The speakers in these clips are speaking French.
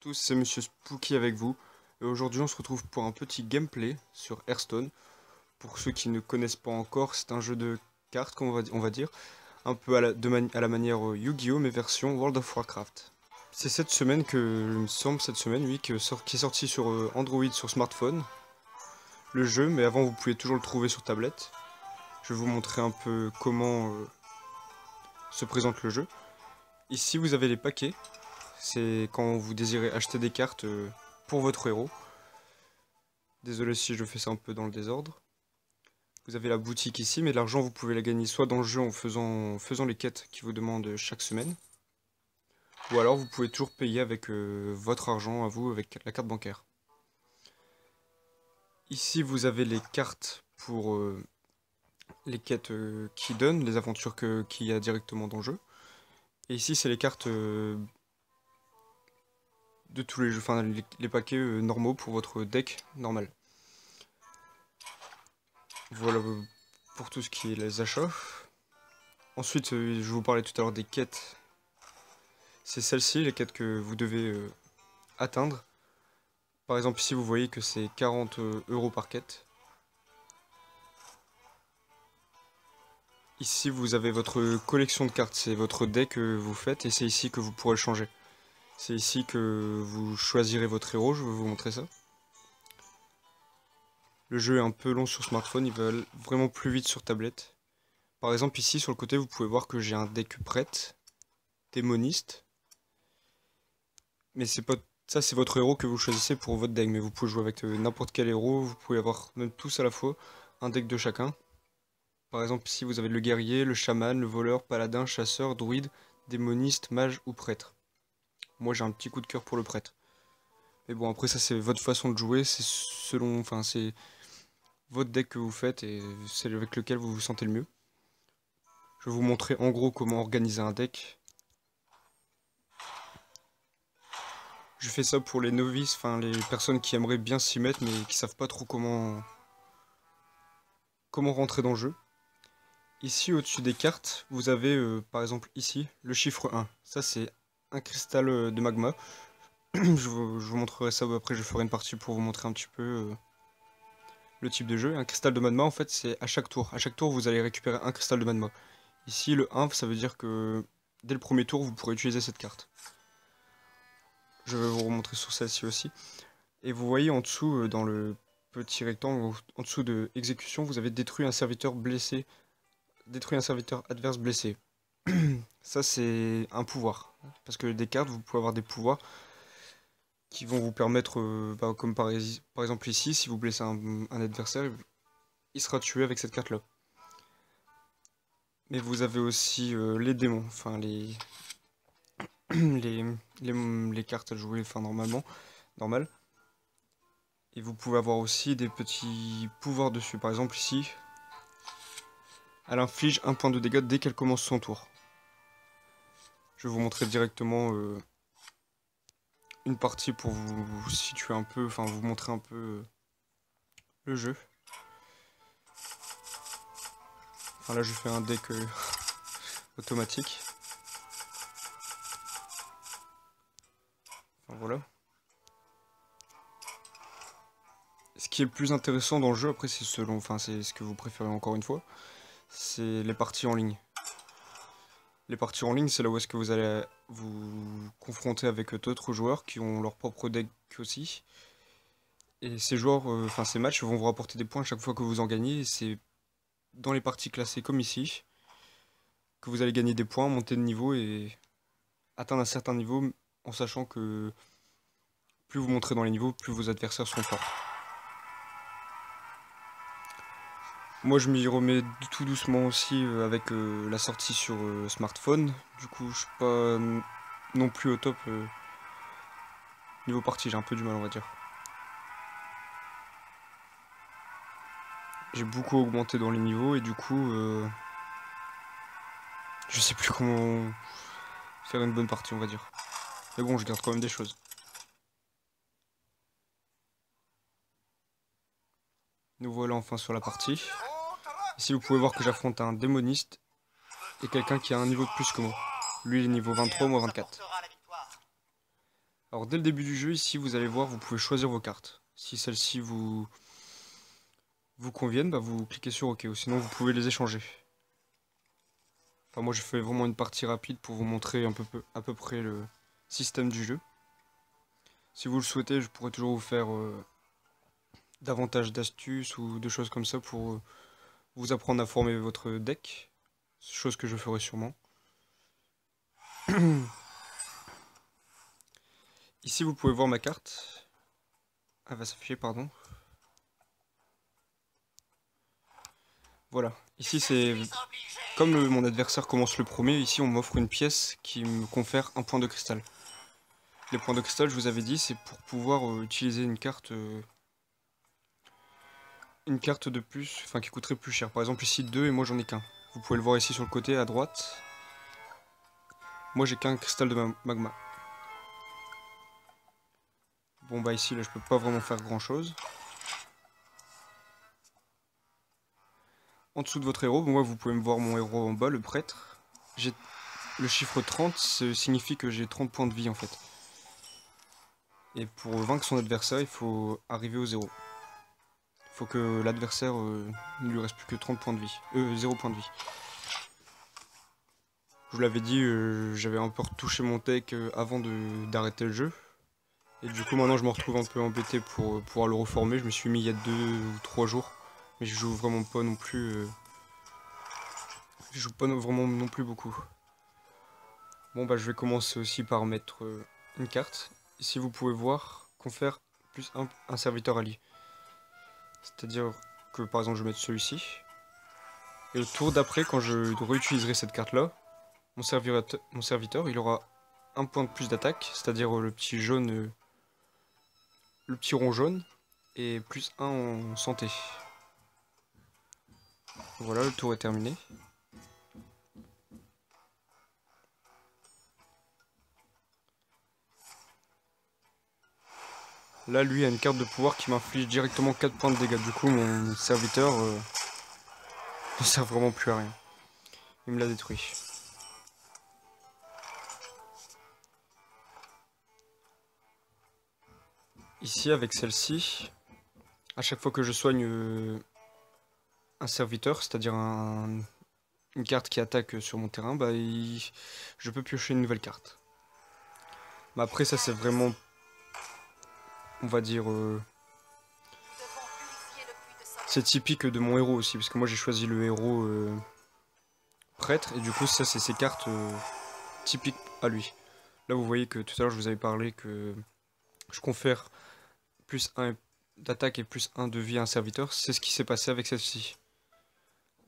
tous, c'est Monsieur Spooky avec vous. Et aujourd'hui, on se retrouve pour un petit gameplay sur Hearthstone. Pour ceux qui ne connaissent pas encore, c'est un jeu de cartes, on va dire, un peu à la manière Yu-Gi-Oh! Mais version World of Warcraft. C'est cette semaine que, il me semble, cette semaine, oui, qui est sorti sur Android, sur smartphone, le jeu, mais avant, vous pouvez toujours le trouver sur tablette. Je vais vous montrer un peu comment se présente le jeu. Ici, vous avez les paquets. C'est quand vous désirez acheter des cartes pour votre héros. Désolé si je fais ça un peu dans le désordre. Vous avez la boutique ici, mais l'argent vous pouvez la gagner soit dans le jeu en faisant les quêtes qui vous demandent chaque semaine, ou alors vous pouvez toujours payer avec votre argent à vous, avec la carte bancaire. Ici vous avez les cartes pour les quêtes qui donnent, les aventures qu'il y a directement dans le jeu. Et ici c'est les cartes de tous les jeux, enfin les paquets normaux pour votre deck normal. Voilà pour tout ce qui est les achats. Ensuite, je vous parlais tout à l'heure des quêtes. C'est celles-ci, les quêtes que vous devez atteindre. Par exemple, ici, vous voyez que c'est 40 € par quête. Ici, vous avez votre collection de cartes, c'est votre deck que vous faites, et c'est ici que vous pourrez le changer. C'est ici que vous choisirez votre héros, je vais vous montrer ça. Le jeu est un peu long sur smartphone, il va vraiment plus vite sur tablette. Par exemple, ici, sur le côté, vous pouvez voir que j'ai un deck prêtre, démoniste. Mais c'est pas ça, c'est votre héros que vous choisissez pour votre deck, mais vous pouvez jouer avec n'importe quel héros, vous pouvez avoir même tous à la fois un deck de chacun. Par exemple, ici vous avez le guerrier, le chaman, le voleur, paladin, chasseur, druide, démoniste, mage ou prêtre. Moi j'ai un petit coup de cœur pour le prêtre. Mais bon, après ça c'est votre façon de jouer, c'est selon, enfin c'est votre deck que vous faites et c'est avec lequel vous vous sentez le mieux. Je vais vous montrer en gros comment organiser un deck. Je fais ça pour les novices, enfin les personnes qui aimeraient bien s'y mettre mais qui savent pas trop comment rentrer dans le jeu. Ici au-dessus des cartes, vous avez par exemple ici le chiffre 1. Ça c'est un cristal de magma. Je vous montrerai ça après, je ferai une partie pour vous montrer un petit peu le type de jeu. Un cristal de magma en fait c'est à chaque tour. À chaque tour vous allez récupérer un cristal de magma. Ici le 1 ça veut dire que dès le premier tour vous pourrez utiliser cette carte. Je vais vous remontrer sur celle-ci aussi. Et vous voyez en dessous dans le petit rectangle en dessous de exécution vous avez détruit un serviteur blessé. Détruit un serviteur adverse blessé. Ça c'est un pouvoir. Parce que des cartes vous pouvez avoir des pouvoirs qui vont vous permettre, comme par exemple ici, si vous blessez un adversaire, il sera tué avec cette carte-là. Mais vous avez aussi les démons, enfin les cartes à jouer, enfin normalement, normal. Et vous pouvez avoir aussi des petits pouvoirs dessus. Par exemple ici, elle inflige 1 point de dégâts dès qu'elle commence son tour. Je vais vous montrer directement une partie pour vous situer un peu, enfin vous montrer un peu le jeu. Enfin là je fais un deck automatique. Enfin voilà. Ce qui est le plus intéressant dans le jeu, après c'est selon, enfin c'est ce que vous préférez encore une fois, c'est les parties en ligne. Les parties en ligne, c'est là où est-ce que vous allez vous confronter avec d'autres joueurs qui ont leur propre deck aussi. Et ces joueurs, enfin ces matchs vont vous rapporter des points à chaque fois que vous en gagnez. Et c'est dans les parties classées comme ici que vous allez gagner des points, monter de niveau et atteindre un certain niveau en sachant que plus vous montrez dans les niveaux, plus vos adversaires sont forts. Moi je m'y remets tout doucement aussi avec la sortie sur smartphone. Du coup je suis pas non plus au top niveau partie, j'ai un peu du mal on va dire. J'ai beaucoup augmenté dans les niveaux et du coup je sais plus comment faire une bonne partie on va dire. Mais bon je garde quand même des choses. Nous voilà enfin sur la partie. Ici vous pouvez voir que j'affronte un démoniste et quelqu'un qui a un niveau de plus que moi. Lui il est niveau 23, moi 24. Alors dès le début du jeu, ici, vous allez voir, vous pouvez choisir vos cartes. Si celles-ci vous conviennent, bah, vous cliquez sur OK, ou sinon vous pouvez les échanger. Enfin, moi, je fais vraiment une partie rapide pour vous montrer à peu près le système du jeu. Si vous le souhaitez, je pourrais toujours vous faire davantage d'astuces ou de choses comme ça pour vous apprendre à former votre deck. Chose que je ferai sûrement. Ici, vous pouvez voir ma carte. Elle va s'afficher, pardon. Voilà. Ici, c'est... Comme mon adversaire commence le premier, ici, on m'offre une pièce qui me confère un point de cristal. Les points de cristal, je vous avais dit, c'est pour pouvoir utiliser une carte de plus, enfin qui coûterait plus cher. Par exemple ici 2 et moi j'en ai qu'un. Vous pouvez le voir ici sur le côté à droite. Moi j'ai qu'un cristal de magma. Bon bah ici là je peux pas vraiment faire grand chose. En dessous de votre héros, moi vous pouvez me voir mon héros en bas, le prêtre. J'ai le chiffre 30, ça signifie que j'ai 30 points de vie en fait. Et pour vaincre son adversaire, il faut arriver au 0. Il faut que l'adversaire ne lui reste plus que 30 points de vie. 0 points de vie. Je vous l'avais dit, j'avais un peu retouché mon deck avant d'arrêter le jeu. Et du coup maintenant je me retrouve un peu embêté pour pouvoir le reformer. Je me suis mis il y a 2 ou 3 jours. Mais je joue vraiment pas non plus. Je joue pas vraiment non plus beaucoup. Bon bah je vais commencer aussi par mettre une carte. Ici vous pouvez voir confère plus un serviteur allié. C'est-à-dire que par exemple je vais mettre celui-ci. Et le tour d'après quand je réutiliserai cette carte là, mon serviteur il aura un point de plus d'attaque. C'est-à-dire le petit jaune, le petit rond jaune. Et plus 1 en santé. Voilà, le tour est terminé. Là, lui a une carte de pouvoir qui m'inflige directement 4 points de dégâts. Du coup, mon serviteur ne sert vraiment plus à rien. Il me l'a détruit. Ici, avec celle-ci, à chaque fois que je soigne un serviteur, c'est-à-dire une carte qui attaque sur mon terrain, bah, je peux piocher une nouvelle carte. Mais après, ça c'est vraiment, on va dire, c'est typique de mon héros aussi, parce que moi j'ai choisi le héros prêtre, et du coup ça c'est ses cartes typiques à lui. Là vous voyez que tout à l'heure je vous avais parlé que je confère plus 1 d'attaque et plus 1 de vie à un serviteur, c'est ce qui s'est passé avec celle-ci.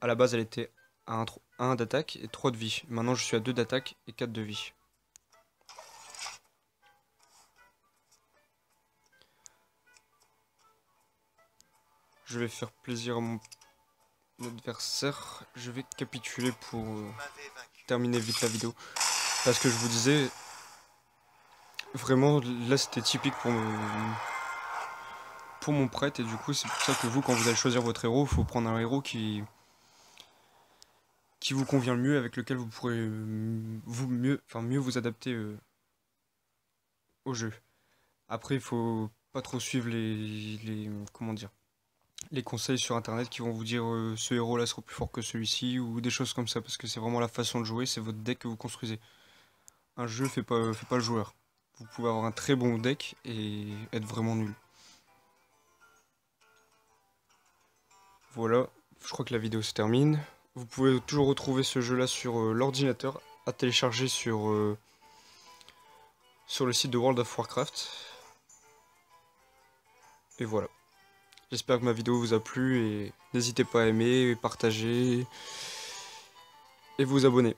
A la base elle était à 1 d'attaque et 3 de vie. Maintenant je suis à 2 d'attaque et 4 de vie. Je vais faire plaisir à mon adversaire. Je vais capituler pour terminer vite la vidéo. Parce que je vous disais, vraiment là c'était typique pour mon prêtre. Et du coup c'est pour ça que vous quand vous allez choisir votre héros, il faut prendre un héros qui vous convient le mieux, avec lequel vous pourrez mieux vous adapter au jeu. Après il faut pas trop suivre comment dire, les conseils sur internet qui vont vous dire ce héros là sera plus fort que celui-ci ou des choses comme ça, parce que c'est vraiment la façon de jouer, c'est votre deck que vous construisez. Un jeu fait pas le joueur. Vous pouvez avoir un très bon deck et être vraiment nul. Voilà, je crois que la vidéo se termine. Vous pouvez toujours retrouver ce jeu là sur l'ordinateur à télécharger sur le site de World of Warcraft. Et voilà. J'espère que ma vidéo vous a plu et n'hésitez pas à aimer, partager et vous abonner.